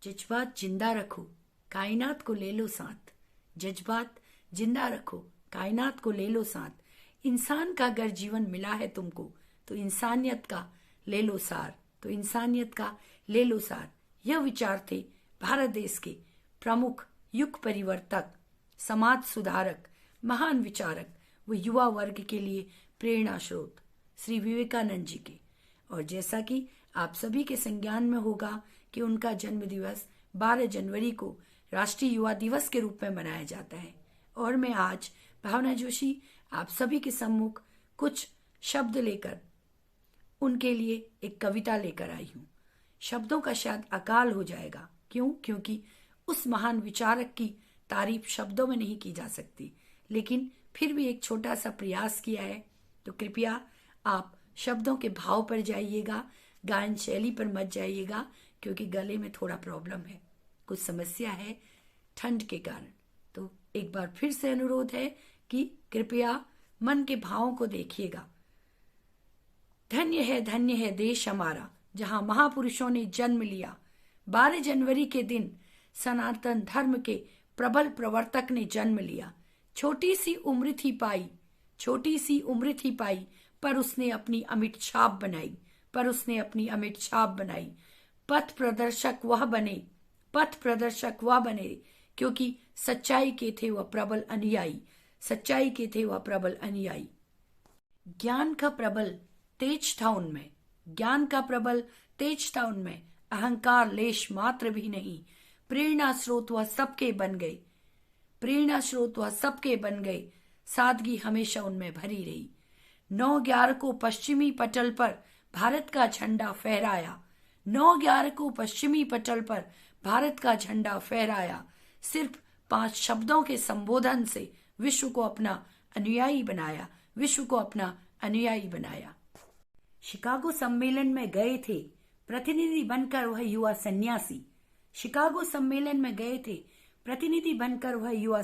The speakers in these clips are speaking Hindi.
जज्बात जिंदा रखो, कायनात को ले लो साथ। जज्बात जिंदा रखो, कायनात को ले लो साथ। इंसान का अगर जीवन मिला है तुमको तो इंसानियत का ले लो सार, तो इंसानियत का ले लो सार। यह विचार थे भारत देश के प्रमुख युग परिवर्तक, समाज सुधारक, महान विचारक व युवा वर्ग के लिए प्रेरणा स्रोत श्री विवेकानंद जी के। और जैसा कि आप सभी के संज्ञान में होगा कि उनका जन्म दिवस 12 जनवरी को राष्ट्रीय युवा दिवस के रूप में मनाया जाता है। और मैं आज भावना जोशी आप सभी के सम्मुख कुछ शब्द लेकर उनके लिए एक कविता लेकर आई हूँ। शब्दों का शायद अकाल हो जाएगा, क्योंकि उस महान विचारक की तारीफ शब्दों में नहीं की जा सकती, लेकिन फिर भी एक छोटा सा प्रयास किया है। तो कृपया आप शब्दों के भाव पर जाइएगा, गायन शैली पर मत जाइएगा, क्योंकि गले में थोड़ा प्रॉब्लम है, कुछ समस्या है ठंड के कारण। तो एक बार फिर से अनुरोध है कि कृपया मन के भावों को देखिएगा। धन्य है देश हमारा, जहां महापुरुषों ने जन्म लिया। 12 जनवरी के दिन सनातन धर्म के प्रबल प्रवर्तक ने जन्म लिया। छोटी सी उम्र थी पाई, पर उसने अपनी अमिट छाप बनाई। पथ प्रदर्शक वह बने, क्योंकि सच्चाई के थे वह प्रबल अनुयायी। ज्ञान का प्रबल तेज था उनमें, अहंकार लेश मात्र भी नहीं। प्रेरणा स्रोत वह सबके बन गए, सादगी हमेशा उनमें भरी रही। 9/11 को पश्चिमी पटल पर भारत का झंडा फहराया। सिर्फ 5 शब्दों के संबोधन से विश्व को अपना अनुयायी बनाया। शिकागो सम्मेलन में गए थे प्रतिनिधि बनकर वह युवा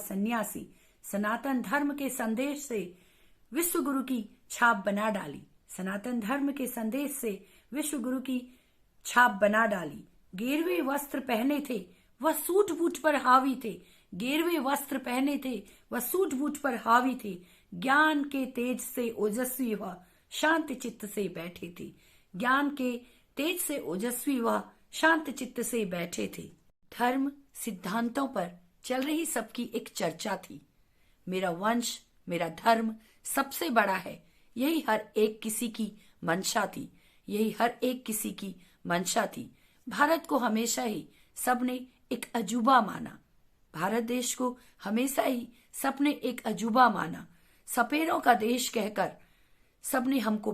सन्यासी। सनातन धर्म के संदेश से विश्व गुरु की छाप बना डाली। गेरवे वस्त्र पहने थे वह सूट बूट पर हावी थे। ज्ञान के तेज से ओजस्वी वह शांत चित्त से बैठे थे। धर्म सिद्धांतों पर चल रही सबकी एक चर्चा थी। मेरा वंश, मेरा धर्म सबसे बड़ा है, यही हर एक किसी की मंशा थी। भारत को हमेशा ही सबने एक अजूबा माना। भारत देश को हमेशा ही सबने एक अजूबा माना। सपेरों का देश कहकर सबने हमको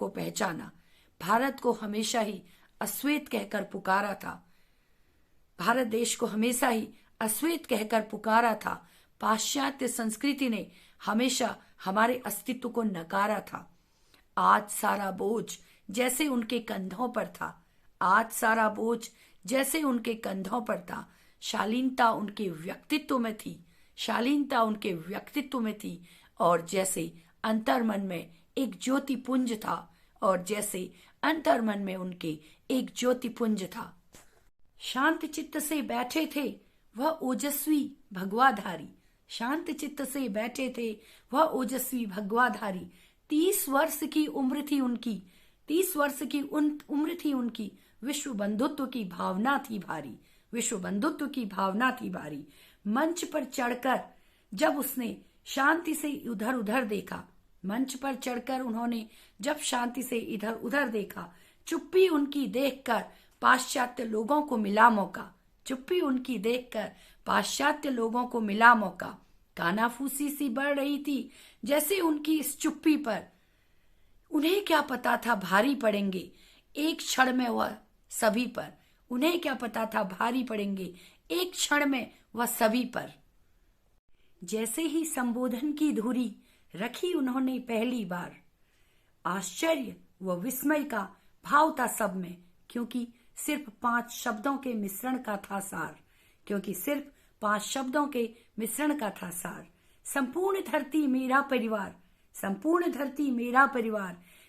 पहचाना। भारत को हमेशा ही अश्वेत कहकर पुकारा था। पाश्चात्य संस्कृति ने हमेशा हमारे अस्तित्व को नकारा था। आज सारा बोझ जैसे उनके कंधों पर था। शालीनता उनके व्यक्तित्व में थी, और जैसे अंतर्मन में एक ज्योतिपुंज था। शांत चित्त से बैठे थे वह ओजस्वी भगवाधारी। 30 वर्ष की उम्र थी उनकी। विश्व बंधुत्व की भावना थी भारी। मंच पर चढ़कर जब उसने शांति से इधर उधर देखा, चुप्पी उनकी देखकर पाश्चात्य लोगों को मिला मौका। कानाफूसी सी बढ़ रही थी जैसे उनकी इस चुप्पी पर। उन्हें क्या पता था भारी पड़ेंगे एक क्षण में वह सभी पर। जैसे ही संबोधन की धुरी रखी उन्होंने पहली बार, आश्चर्य व विस्मय का भाव था सब में, क्योंकि सिर्फ 5 शब्दों के मिश्रण का था सार। संपूर्ण धरती मेरा परिवार,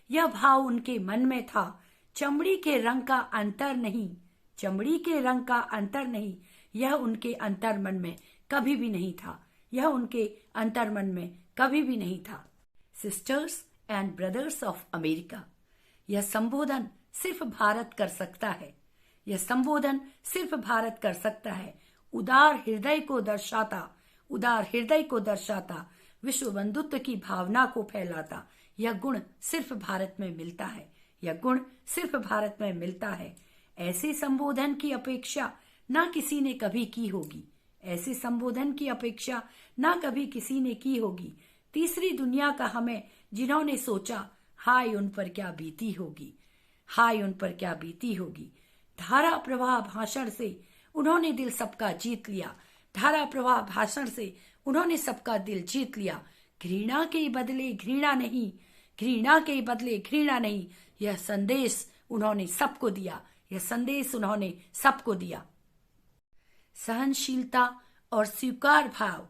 यह भाव उनके मन में था। चमड़ी के रंग का अंतर नहीं, चमड़ी के रंग का अंतर नहीं, यह उनके अंतर्मन में कभी भी नहीं था, यह उनके अंतर्मन में कभी भी नहीं था। Sisters and brothers of America, यह संबोधन सिर्फ भारत कर सकता है, यह संबोधन सिर्फ भारत कर सकता है। उदार हृदय को दर्शाता, उदार हृदय को दर्शाता, विश्व बंधुत्व की भावना को फैलाता, यह गुण सिर्फ भारत में मिलता है, यह गुण सिर्फ भारत में मिलता है। ऐसे संबोधन की अपेक्षा ना किसी ने कभी की होगी, ऐसे संबोधन की अपेक्षा ना कभी किसी ने की होगी। तीसरी दुनिया का हमें जिन्होंने सोचा, हाय उन पर क्या बीती होगी, हाय उन पर क्या बीती होगी। धारा प्रवाह भाषण से उन्होंने दिल सबका जीत लिया, धारा प्रवाह भाषण से उन्होंने सबका दिल जीत लिया। घृणा के बदले घृणा नहीं, घृणा के बदले घृणा नहीं, यह संदेश उन्होंने सबको दिया, यह संदेश उन्होंने सबको दिया। सहनशीलता और स्वीकार भाव,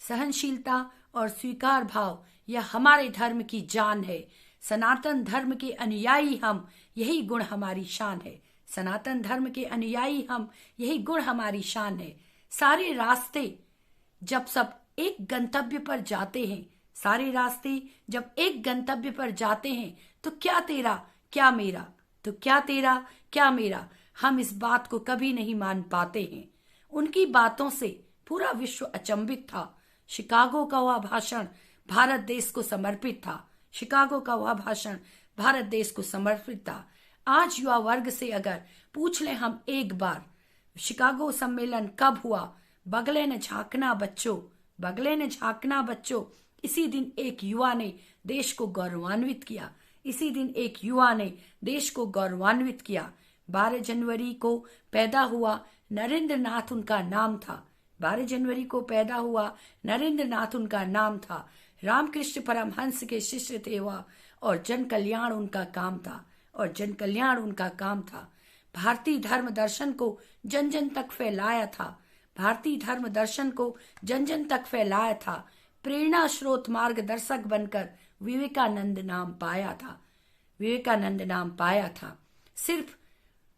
सहनशीलता और स्वीकार भाव, यह हमारे धर्म की जान है। सनातन धर्म के अनुयायी हम, यही गुण हमारी शान है। सनातन धर्म के अनुयायी हम, यही गुण हमारी शान है। सारे रास्ते जब सब एक गंतव्य पर जाते हैं, सारे रास्ते जब एक गंतव्य पर जाते हैं, तो क्या तेरा क्या मेरा, तो क्या तेरा क्या मेरा, हम इस बात को कभी नहीं मान पाते हैं। उनकी बातों से पूरा विश्व अचंभित था। शिकागो का वह भाषण भारत देश को समर्पित था, शिकागो का वह भाषण भारत देश को समर्पित था। आज युवा वर्ग से अगर पूछ ले हम एक बार, शिकागो सम्मेलन कब हुआ, बगले ने झांकना बच्चों, बगले ने झांकना बच्चों। इसी दिन एक युवा ने देश को गौरवान्वित किया, इसी दिन एक युवा ने देश को गौरवान्वित किया। 12 जनवरी को पैदा हुआ नरेंद्र नाथ उनका नाम था, 12 जनवरी को पैदा हुआ नरेंद्र नाथ उनका नाम था। रामकृष्ण परमहंस के शिष्य थे वह, और जन कल्याण उनका काम था, और जन कल्याण उनका काम था। भारतीय धर्म दर्शन को जन जन तक फैलाया था, भारतीय धर्म दर्शन को जन जन तक फैलाया था। प्रेरणा स्रोत मार्गदर्शक बनकर विवेकानंद नाम पाया था, विवेकानंद नाम पाया था। सिर्फ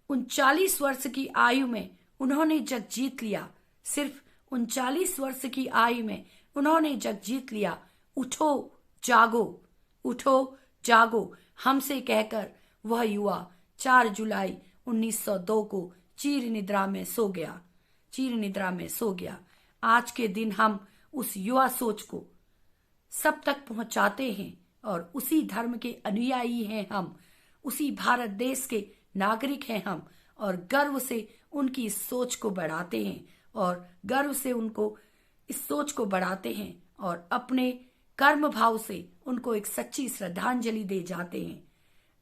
39 वर्ष की आयु में उन्होंने जग जीत लिया, सिर्फ 39 वर्ष की आयु में उन्होंने जग जीत लिया। उठो जागो, उठो जागो, हमसे कहकर वह युवा 4 जुलाई 1902 को चीर निद्रा में सो गया, चीर निद्रा में सो गया। आज के दिन हम उस युवा सोच को सब तक पहुंचाते हैं, और उसी धर्म के अनुयायी हैं हम, उसी भारत देश के नागरिक हैं हम, और गर्व से उनकी इस सोच को बढ़ाते हैं, और गर्व से उनको इस सोच को बढ़ाते हैं, और अपने कर्म भाव से उनको एक सच्ची श्रद्धांजलि दे जाते हैं,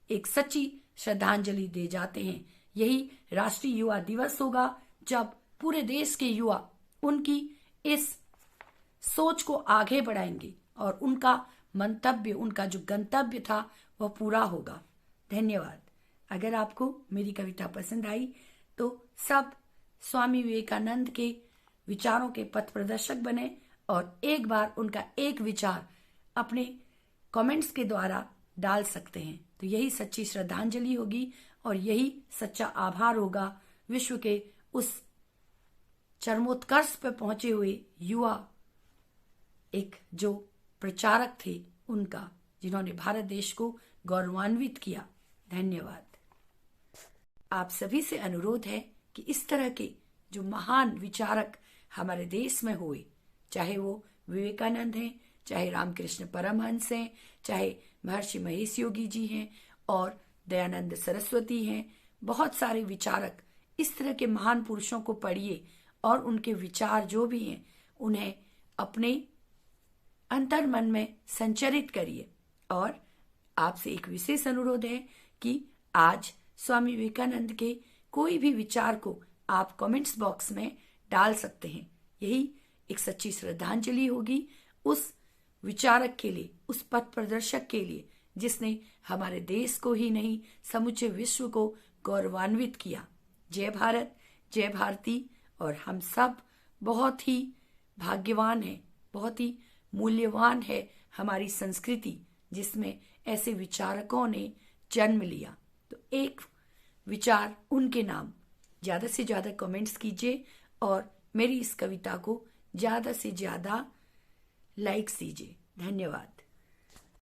एक सच्ची श्रद्धांजलि दे जाते हैं। यही राष्ट्रीय युवा दिवस होगा, जब पूरे देश के युवा उनकी इस सोच को आगे बढ़ाएंगे, और उनका मंतव्य, उनका जो गंतव्य था वह पूरा होगा। धन्यवाद। अगर आपको मेरी कविता पसंद आई तो सब स्वामी विवेकानंद के विचारों के पथ प्रदर्शक बने, और एक बार उनका एक विचार अपने कमेंट्स के द्वारा डाल सकते हैं। तो यही सच्ची श्रद्धांजलि होगी, और यही सच्चा आभार होगा विश्व के उस चरमोत्कर्ष पर पहुंचे हुए युवा, एक जो प्रचारक थे उनका, जिन्होंने भारत देश को गौरवान्वित किया। धन्यवाद। आप सभी से अनुरोध है कि इस तरह के जो महान विचारक हमारे देश में हुए, चाहे वो विवेकानंद हैं, चाहे रामकृष्ण परमहंस हैं, चाहे महर्षि महेश योगी जी हैं, और दयानंद सरस्वती हैं, बहुत सारे विचारक, इस तरह के महान पुरुषों को पढ़िए, और उनके विचार जो भी हैं उन्हें अपने अंतर्मन में संचरित करिए। और आपसे एक विशेष अनुरोध है कि आज स्वामी विवेकानंद के कोई भी विचार को आप कमेंट्स बॉक्स में डाल सकते हैं। यही एक सच्ची श्रद्धांजलि होगी उस विचारक के लिए, उस पथ प्रदर्शक के लिए, जिसने हमारे देश को ही नहीं समूचे विश्व को गौरवान्वित किया। जय भारत, जय भारती। और हम सब बहुत ही भाग्यवान हैं, बहुत ही मूल्यवान है हमारी संस्कृति, जिसमें ऐसे विचारकों ने जन्म लिया। तो एक विचार उनके नाम। ज़्यादा से ज़्यादा कमेंट्स कीजिए और मेरी इस कविता को ज़्यादा से ज़्यादा लाइक्स दीजिए। धन्यवाद।